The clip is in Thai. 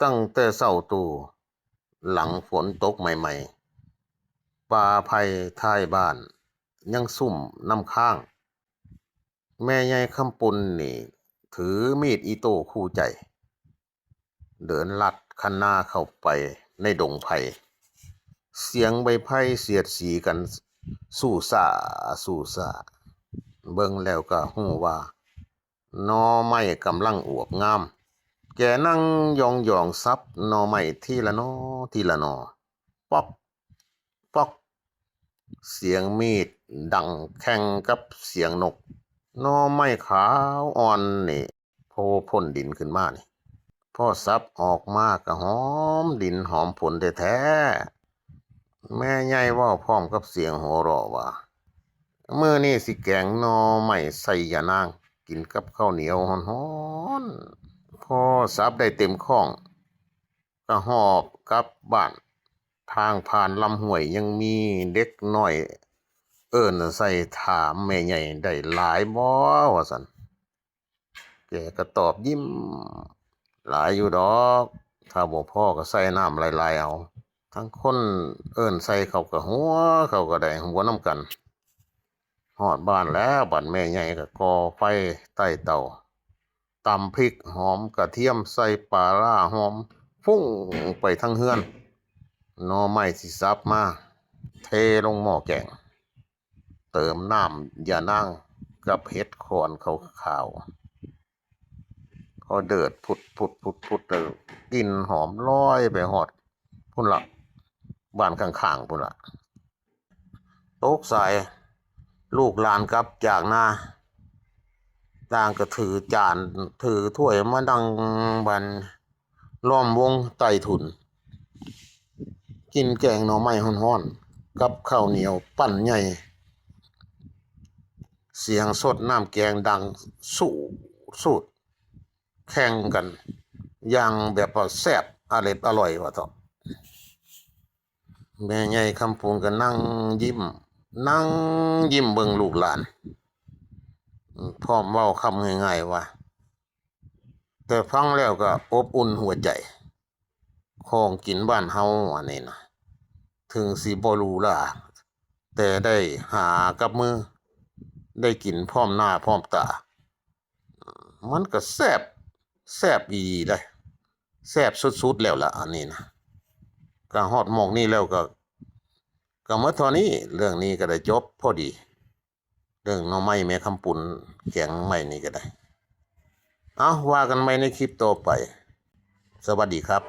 ตั้งแต่เช้าตู่หลังฝนตกใหม่ๆป่าไผ่ท้ายบ้านยังซุ่มน้ำค้างแม่ใหญ่คำปุ่นนี่ถือมีดอิโต้คู่ใจเดินลัดคันนาเข้าไปในดงไผ่เสียงใบไผ่เสียดสีกันสู้ซ่าสู้ซ่าเบิ่งแล้วก็ฮู้ว่าหน่อไม้กำลังอวบงามแกนั่งยองๆซับหน่อไม้ทีละหน่อทีละหน่อป๊อกป๊อกเสียงมีดดังแข่งกับเสียงนกหน่อไม้ขาวอ่อนนี่โผล่พ้นดินขึ้นมานี่พอซับออกมาก็หอมดินหอมผลแท้ๆแม่ใหญ่เว้าพร้อมกับเสียงหัวเราะว่ามื้อนี้สิแกงหน่อไม้ใส่ยะนางกินกับข้าวเหนียวร้อนๆพอซับได้เต็มข้องก็หอบกลับบ้านทางผ่านลำห้วยยังมีเด็กน้อยเอิ้นใส่ถามแม่ใหญ่ได้หลายบ่ว่าซั่นแกก็ตอบยิ้มหลายอยู่ดอกถ้าบ่พอก็ใส่น้ำหลายๆเอาทั้งคนเอิ้นใส่เขาก็หัวเขาก็ได้หัวนำกันฮอดบ้านแล้วบัดแม่ใหญ่ก็ก่อไฟใต้เตาตำพริกหอมกระเทียมใส่ปลาร้าหอมฟุ้งไปทั้งเฮือนหน่อไม้สิสับมาเทลงหม้อแกงเติมน้ำยานางกับเห็ดโคนขาวๆพอเดือดพุดพุดพุดพุดกลิ่นหอมลอยไปหอดพุ่นละบ้านข้างๆพุ่นละตกสายลูกหลานกลับจากนาต่างก็ถือจานถือถ้วยมาดังบันล้อมวงไต้ถุนกินแกงหน่อไม้ฮ้อนๆกับข้าวเหนียวปั้นใหญ่เสียงสดน้ำแกงดังสู้สูดแข่งกันอย่างแบบว่าแซ่บอร่อยว่าเถอะแม่ใหญ่คำพูนก็นั่งยิ้มเบิ่งลูกหลานพร้อมเว้าคำง่ายๆว่าแต่ฟังแล้วก็อบอุ่นหัวใจของกินบ้านเฮาอันนี้นะถึงสิบ่หรูหราแต่ได้หากับมือได้กินพร้อมหน้าพร้อมตามันก็แซ่บอีได้แซ่บสุดๆแล้วล่ะอันนี้นะก็ฮอดหม้องนี้แล้วก็หมดเท่านี้เรื่องนี้ก็ได้จบพอดีเรื่องหน่อไม้แม่คำปุ่นแกงใหม่นี่ก็ได้เอาว่ากันใหม่ในคลิปต่อไปสวัสดีครับ